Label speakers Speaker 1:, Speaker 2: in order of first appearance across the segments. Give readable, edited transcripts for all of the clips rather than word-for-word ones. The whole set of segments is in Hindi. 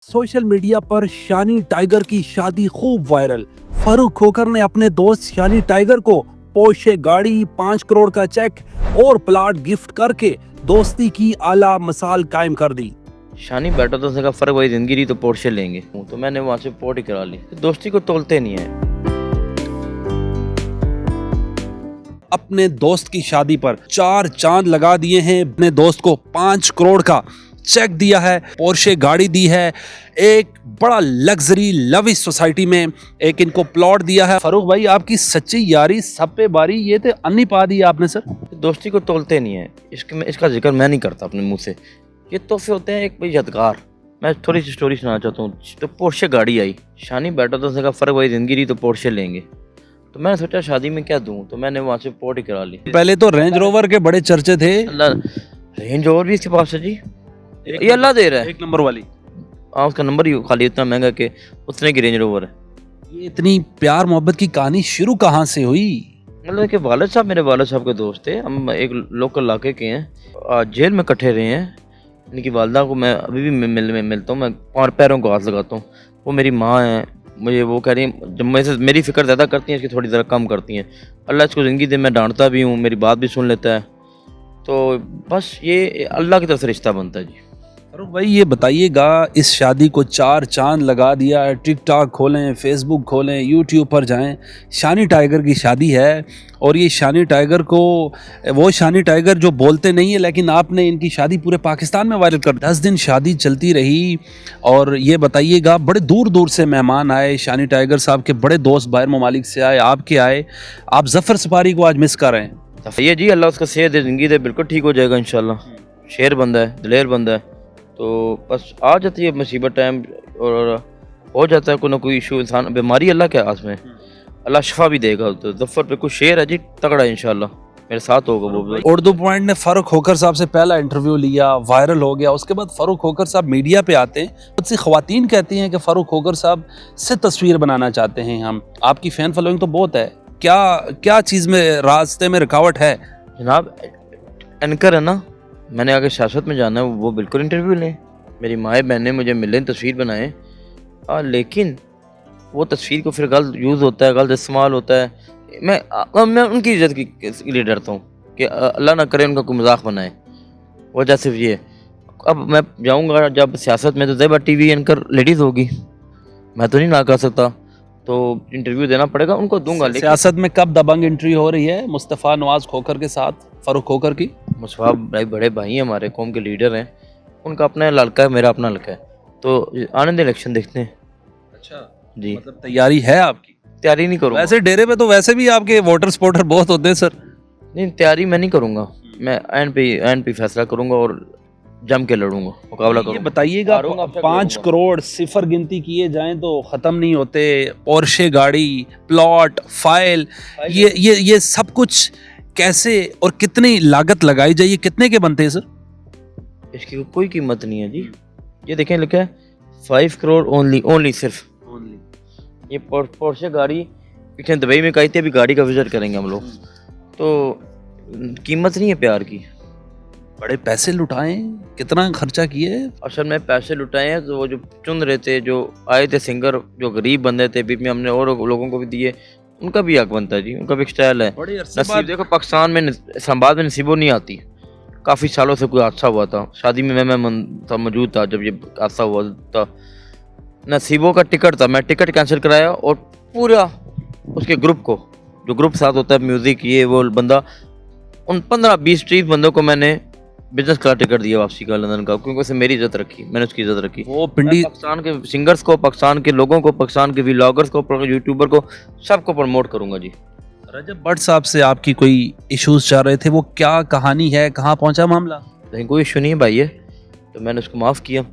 Speaker 1: सोशल मीडिया पर शानी टाइगर की शादी खूब वायरल। फारूक खोकर ने अपने दोस्त शानी टाइगर को पोर्शे गाड़ी, 5 करोड़ का चेक और प्लाट गिफ्ट करके दोस्ती की आला मिसाल कायम कर दी।
Speaker 2: शानी बैठा तो उसने कहा फर्क वही जिंदगी रही तो पोर्शे लेंगे, तो मैंने वहाँ से पोर्ट ही करा ली। दोस्ती को तोलते नहीं है।
Speaker 1: अपने दोस्त की शादी पर 4 चांद लगा दिए हैं। अपने दोस्त को 5 करोड़ का चेक दिया है, पोर्शे गाड़ी दी है, एक बड़ा लग्जरी लविश सोसाइटी में एक इनको प्लॉट दिया है। फारूक भाई, आपकी सच्ची यारी सब पे बारी, ये तो अन्नी पा दी आपने सर।
Speaker 2: दोस्ती को तोलते नहीं है, इसका जिक्र मैं नहीं करता अपने मुंह से। ये तोहफे होते हैं एक भाई यादगार। मैं थोड़ी सी स्टोरी सुनाना चाहता हूँ। तो पोर्शे गाड़ी आई, शानी बैठा तो उसने कहा फर्क वही जिंदगी रही तो पोर्शे लेंगे, तो मैंने सोचा शादी में क्या दूं, तो मैंने वहाँ से पोर्ट ही करा ली।
Speaker 1: पहले तो रेंज रोवर के बड़े चर्चे थे।
Speaker 2: अल्लाह, रेंज ओवर भी इसके पास है जी, ये अल्लाह दे रहा है।
Speaker 1: 1 नंबर वाली।
Speaker 2: हाँ, उसका नंबर ही खाली इतना महंगा कि उतने की रेंज रोवर है।
Speaker 1: ये इतनी प्यार मोहब्बत की कहानी शुरू कहाँ से हुई?
Speaker 2: मतलब कि वालिद साहब मेरे वालिद साहब के दोस्त थे। हम एक लोकल इलाके के हैं, जेल में इकट्ठे रहे हैं। इनकी वालदा को मैं अभी भी मिलता हूँ, मैं और पैरों को हाथ लगाता हूँ। वो मेरी माँ है, मुझे वो कह रही हैं जब मैं से मेरी फ़िक्र ज़्यादा करती हैं, इसकी थोड़ी ज़रा कम करती हैं। अल्लाह इसको ज़िंदगी दे, मैं डांटता भी हूँ, मेरी बात भी सुन लेता है। तो बस ये अल्लाह की तरफ से रिश्ता बनता है जी।
Speaker 1: फारूक भाई, ये बताइएगा, इस शादी को 4 चांद लगा दिया। टिकटॉक खोलें, फेसबुक खोलें, यूट्यूब पर जाएं, शानी टाइगर की शादी है। और ये शानी टाइगर को, वो शानी टाइगर जो बोलते नहीं है, लेकिन आपने इनकी शादी पूरे पाकिस्तान में वायरल कर। 10 दिन शादी चलती रही। और ये बताइएगा, बड़े दूर दूर से मेहमान आए, शानी टाइगर साहब के बड़े दोस्त बाहर ममालिक से आए, आपके आए। आप जफ़र सफारी को आज मिस कर रहे हैं।
Speaker 2: ये जी अल्लाह उसका सेहत दे, ज़िंदगी दे, बिल्कुल ठीक हो जाएगा इंशाल्लाह। शेर बंदा है, दिलेर बंदा है। तो बस आ जाती है मुसीबत टाइम और हो जाता है कोई ना कोई इशू। इंसान बीमारी अल्लाह के हाथ में, अल्लाह शफा भी देगा। तो जफ़र पे कुछ शेर है जी, तगड़ा है इंशाल्लाह, मेरे साथ होगा वो भी।
Speaker 1: उर्दू पॉइंट ने फारूक खोकर साहब से पहला इंटरव्यू लिया, वायरल हो गया। उसके बाद फारूक खोकर साहब मीडिया पे आते हैं। बहुत सी ख़वातीन कहती हैं कि फारूक खोकर साहब से तस्वीर बनाना चाहते हैं हम। आपकी फ़ैन फॉलोइंग तो बहुत है, क्या क्या चीज़ में रास्ते में रुकावट है?
Speaker 2: जनाब एंकर है ना, मैंने आगे सियासत में जाना है, वो बिल्कुल इंटरव्यू लें। मेरी माएँ बहनें मुझे मिलें, तस्वीर बनाएं, लेकिन वो तस्वीर को फिर गलत यूज़ होता है, गलत इस्तेमाल होता है। मैं उनकी इज्जत के लिए डरता हूँ कि अल्लाह ना करे उनका कोई मजाक बनाए। वजह सिर्फ ये, अब मैं जाऊँगा जब सियासत में तो ज़ेबा टीवी एंकर लेडीज़ होगी, मैं तो नहीं ना कर सकता, तो इंटरव्यू देना पड़ेगा, उनको दूंगा। लेकिन
Speaker 1: सियासत में कब दबंग एंट्री हो रही है मुस्तफ़ा नवाज खोकर के साथ, फारूक खोकर की?
Speaker 2: मुशफ़ा भाई बड़े भाई हैं, हमारे कौम के लीडर हैं, उनका अपना लड़का है, मेरा अपना लड़का है, तो आने दे, इलेक्शन देखते हैं।
Speaker 1: अच्छा
Speaker 2: जी,
Speaker 1: मतलब तैयारी है आपकी?
Speaker 2: तैयारी नहीं करूँगा।
Speaker 1: वैसे डेरे पे तो वैसे भी आपके वोटर सपोर्टर बहुत होते हैं सर।
Speaker 2: नहीं, तैयारी मैं नहीं करूँगा, मैं एन पे फैसला करूँगा और जम के लड़ूंगा, मुकाबला
Speaker 1: ये
Speaker 2: करूँगा।
Speaker 1: बताइएगा,
Speaker 2: हारूंगा, अब तक
Speaker 1: 5
Speaker 2: लड़ूंगा।
Speaker 1: करोड़ सिफर गिनती किए जाएं तो खत्म नहीं होते। पोर्शे गाड़ी, प्लॉट, फाइल, ये सब कुछ कैसे और कितनी लागत लगाई जाए, ये कितने के बनते हैं सर?
Speaker 2: इसकी कोई कीमत नहीं है जी। ये देखें लिखा है 5 करोड़ ओनली सिर्फ। ये पोर्शे गाड़ी पीछे दुबई में कही थी, अभी गाड़ी का विजिट करेंगे हम लोग, तो कीमत नहीं है प्यार की।
Speaker 1: बड़े पैसे लुटाए, कितना खर्चा किए?
Speaker 2: असल में पैसे लुटाए हैं तो वो जो चुन रहे थे, जो आए थे सिंगर, जो गरीब बंदे थे, बीच में हमने और लोगों को भी दिए, उनका भी हक बनता है जी, उनका भी एक स्टाइल है। नसीब देखो, पाकिस्तान में इस्लामाबाद में नसीबों नहीं आती। काफ़ी सालों से कोई हादसा हुआ था, शादी में मैं मौजूद था जब ये हादसा हुआ था। नसीबों का टिकट था, मैं टिकट कैंसिल कराया और पूरा उसके ग्रुप को, जो ग्रुप साथ होता है म्यूज़िक ये वो बंदा, उन 15-20-30 बंदों को मैंने बिजनेस क्लास टिकट दिया वापसी का लंदन का, क्योंकि उसने मेरी इज्जत रखी, मैंने उसकी इज्जत रखी।
Speaker 1: वो पिंडी
Speaker 2: पाकिस्तान के सिंगर्स को, पाकिस्तान के लोगों को, पाकिस्तान के व्लॉगर्स को, यूट्यूबर को, सबको प्रमोट करूंगा जी।
Speaker 1: रजब भट्ट साहब से आपकी कोई इश्यूज चल रहे थे, वो क्या कहानी है, कहाँ पहुंचा मामला?
Speaker 2: लेकिन कोई इशू नहीं है भाई है, तो मैंने उसको माफ़ किया।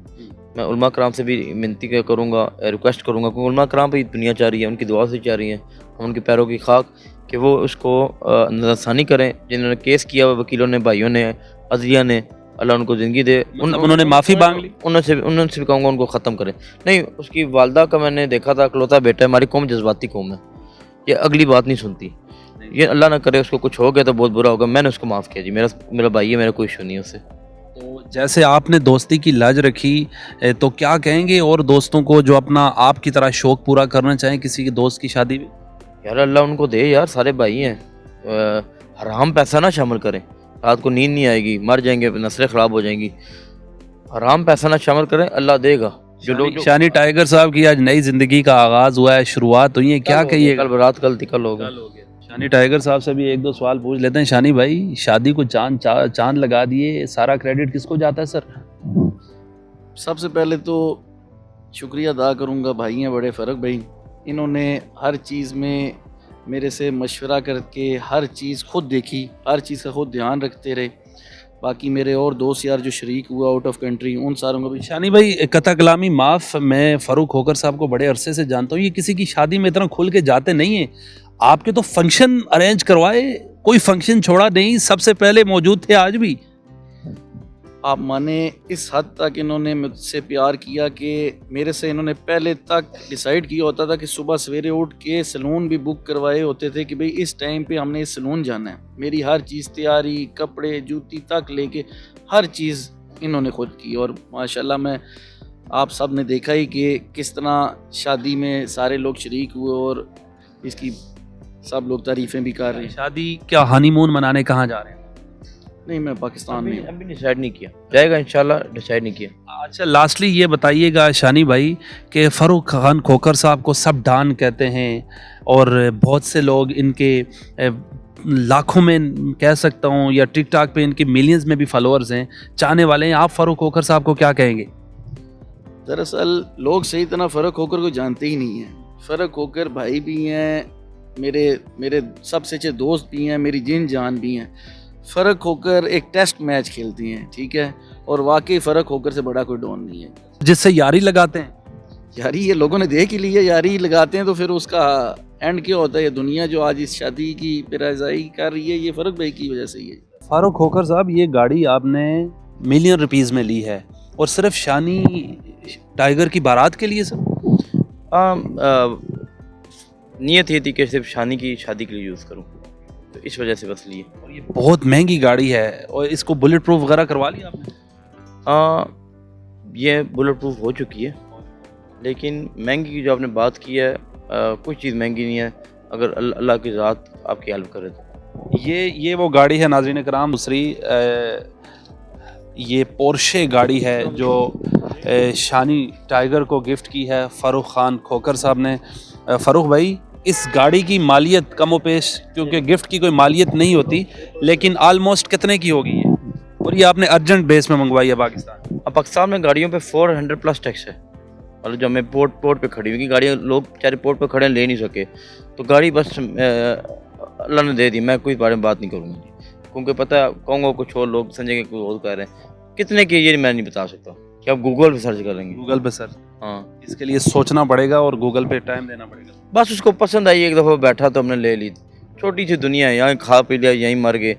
Speaker 2: मैं उलमा कराम से भी विनती करूँगा, रिक्वेस्ट करूँगा, क्योंकि उलमा कराम भी दुनिया चाह रही है, उनकी दुआ से चाह रही है, हम उनके पैरों की खाक, कि वो उसको नज़रसानी करें। जिन्होंने केस किया हुआ, वकीलों ने, भाइयों ने, अदलिया ने, अल्लाह उनको ज़िंदगी दे।
Speaker 1: उन्होंने माफ़ी मांग ली?
Speaker 2: उनसे भी कहूँगा उनको ख़त्म करें। नहीं, उसकी वालदा का मैंने देखा था, इकलौता बेटा है, हमारी कौम जज्बाती कौम है, ये अगली बात नहीं सुनती। ये अल्लाह ना करे उसको कुछ हो गया तो बहुत बुरा होगा। मैंने उसको माफ़ किया जी, मेरा भाई है, मेरा कोई इशू नहीं है उससे।
Speaker 1: तो जैसे आपने दोस्ती की लाज रखी तो क्या कहेंगे और दोस्तों को जो अपना आपकी तरह शौक पूरा करना चाहें किसी के दोस्त की शादी में?
Speaker 2: यार अल्लाह उनको दे यार, सारे भाई हैं। हराम पैसा ना शामिल करें, रात को नींद नहीं आएगी, मर जाएंगे, नस्लें ख़राब हो जाएंगी। हराम पैसा ना शामिल करें, अल्लाह देगा। जो लोग
Speaker 1: शानी टाइगर साहब की आज नई जिंदगी का आगाज हुआ है, शुरुआत हुई है, क्या कहिए?
Speaker 2: कल रात कल कल हो गया।
Speaker 1: शानी टाइगर साहब से भी एक दो सवाल पूछ लेते हैं। शानी भाई, शादी को चांद लगा दिए, सारा क्रेडिट किसको जाता है सर?
Speaker 3: सबसे पहले तो शुक्रिया अदा करूँगा, भाई हैं बड़े फ़र्क भाई, इन्होंने हर चीज़ में मेरे से मशवरा करके हर चीज़ खुद देखी, हर चीज़ का खुद ध्यान रखते रहे। बाकी मेरे और दोस्त यार जो शरीक हुआ आउट ऑफ कंट्री, उन सारों को भी।
Speaker 1: शानी भाई, कथा कलामी माफ़, मैं फ़ारूक खोकर साहब को बड़े अरसे से जानता हूँ, ये किसी की शादी में इतना खुल के जाते नहीं हैं। आपके तो फंक्शन अरेंज करवाए, कोई फंक्शन छोड़ा नहीं, सबसे पहले मौजूद थे, आज भी।
Speaker 3: आप माने इस हद तक इन्होंने मुझसे प्यार किया कि मेरे से इन्होंने पहले तक डिसाइड किया होता था कि सुबह सवेरे उठ के सलून भी बुक करवाए होते थे कि भाई इस टाइम पे हमने इस सलून जाना है। मेरी हर चीज़ तैयारी, कपड़े, जूती तक लेके हर चीज़ इन्होंने खुद की। और माशाल्लाह मैं आप सब ने देखा ही कि किस तरह शादी में सारे लोग शरीक हुए और इसकी सब लोग तारीफ़ें भी कर रहे हैं।
Speaker 1: शादी क्या हनीमून मनाने कहाँ जा रहे हैं?
Speaker 3: नहीं, मैं पाकिस्तान में हूँ।
Speaker 2: अभी डिसाइड नहीं किया, जाएगा इंशाल्लाह, डिसाइड नहीं किया।
Speaker 1: अच्छा, लास्टली ये बताइएगा शानी भाई कि फ़ारूक खान खोकर साहब को सब डॉन कहते हैं और बहुत से लोग इनके लाखों में कह सकता हूँ, या टिकटॉक पे इनके मिलियंस में भी फॉलोअर्स हैं, चाहने वाले हैं। आप फ़ारूक खोकर साहब को क्या कहेंगे?
Speaker 3: दरअसल लोग सही तरह फ़र्क होकर को जानते ही नहीं हैं। फ़र्क होकर भाई भी हैं, मेरे सबसे अच्छे दोस्त भी हैं, मेरी जिन जान भी हैं। फ़र्क होकर एक टेस्ट मैच खेलती हैं, ठीक है, और वाकई फ़र्क होकर से बड़ा कोई डॉन नहीं है।
Speaker 1: जिससे यारी लगाते हैं।
Speaker 3: यारी ये लोगों ने देख ही लिया, यारी लगाते हैं तो फिर उसका एंड क्या होता है? ये दुनिया जो आज इस शादी की पेराजाई कर रही है, ये फ़र्क भाई की वजह से ही है।
Speaker 1: फ़ारूक खोकर साहब, ये गाड़ी आपने मिलियन रुपीज़ में ली है और सिर्फ शानी टाइगर की बारात के लिए सर?
Speaker 2: नीयत ये थी कि सिर्फ शानी की शादी के लिए यूज़ करूँ, तो इस वजह से बस लिए।
Speaker 1: और ये बहुत महंगी गाड़ी है और इसको बुलेट प्रूफ वगैरह करवा लिया आपने?
Speaker 2: ये बुलेट प्रूफ हो चुकी है, लेकिन महंगी की जो आपने बात की है, कुछ चीज़ महंगी नहीं है अगर अल्लाह की ज़ात आपकी हेल्प करे तो।
Speaker 1: ये वो गाड़ी है नाज़रीन कराम, दूसरी ये पोर्शे गाड़ी है जो शानी टाइगर को गिफ्ट की है फ़ारूक खान खोकर साहब ने। फ़ारूक भाई, इस गाड़ी की मालियत कमो पेश, क्योंकि गिफ्ट की कोई मालियत नहीं होती, लेकिन आलमोस्ट कितने की होगी ये? और ये आपने अर्जेंट बेस में मंगवाई है पाकिस्तान?
Speaker 2: अब पाकिस्तान में गाड़ियों पे 400 प्लस टैक्स है, और जो हमें पोर्ट पे खड़ी हुई गाड़ियाँ, लोग बेचारे पोर्ट पे खड़े ले नहीं सके, तो गाड़ी बस अल्लाह ने दे दी। मैं कोई बारे में बात नहीं करूँगा, क्योंकि पता है कहूँगा कुछ और, लोग समझेंगे कुछ और कह रहे हैं। कितने की ये मैं नहीं बता सकता, कि आप गूगल पे सर्च करेंगे।
Speaker 1: गूगल पे सर्च?
Speaker 2: हाँ,
Speaker 1: इसके लिए सोचना पड़ेगा और गूगल पे टाइम देना पड़ेगा।
Speaker 2: बस उसको पसंद आई, एक दफ़ा बैठा तो हमने ले ली। छोटी सी दुनिया है, यहाँ खा पी लिया, यहीं मर गए,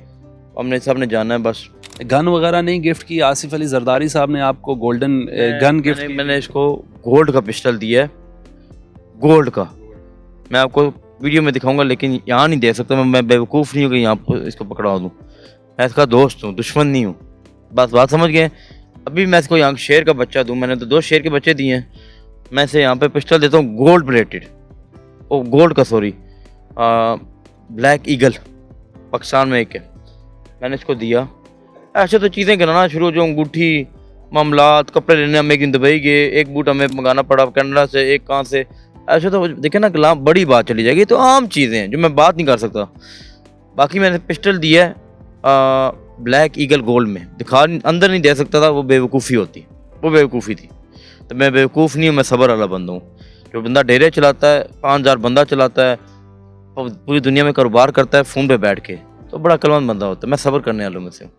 Speaker 2: हमने सबने जाना है बस।
Speaker 1: गन वगैरह नहीं गिफ्ट की? आसिफ अली जरदारी साहब ने आपको गोल्डन गन गिफ्ट की?
Speaker 2: मैंने इसको गोल्ड का पिस्टल दिया है, गोल्ड का। मैं आपको वीडियो में दिखाऊंगा, लेकिन यहाँ नहीं दे सकता। मैं बेवकूफ़ नहीं हूँ कि यहाँ इसको पकड़ा दूँ। मैं इसका दोस्त हूँ, दुश्मन नहीं हूँ। बस बात समझ गए? अभी मैं इसको यहाँ शेर का बच्चा दूँ, मैंने तो 2 शेर के बच्चे दिए हैं। मैं इसे यहाँ पे पिस्टल देता हूँ गोल्ड प्लेटेड, ओ गोल्ड का, सॉरी, ब्लैक ईगल, पाकिस्तान में एक है। मैंने इसको दिया। ऐसे तो चीज़ें गिनाना शुरू, जो अंगूठी, मामलात, कपड़े लेने हम एक दिन दुबई गए, एक बूट हमें मंगाना पड़ा कनाडा से, एक कहाँ से। ऐसे तो देखे ना कलाम, बड़ी बात चली जाएगी। तो आम चीज़ें हैं जो मैं बात नहीं कर सकता। बाकी मैंने पिस्टल दिया है ब्लैक ईगल गोल्ड में, दिखा अंदर नहीं दे सकता था, वो बेवकूफ़ी होती, वो बेवकूफ़ी थी। तो मैं बेवकूफ़ नहीं हूँ, मैं सब्र वाला बंदा हूँ। जो बंदा डेरे चलाता है, 5000 बंदा चलाता है, पूरी दुनिया में कारोबार करता है फ़ोन पे बैठ के, तो बड़ा अक्लमंद बंदा होता है। मैं सब्र करने वालों में से हूँ।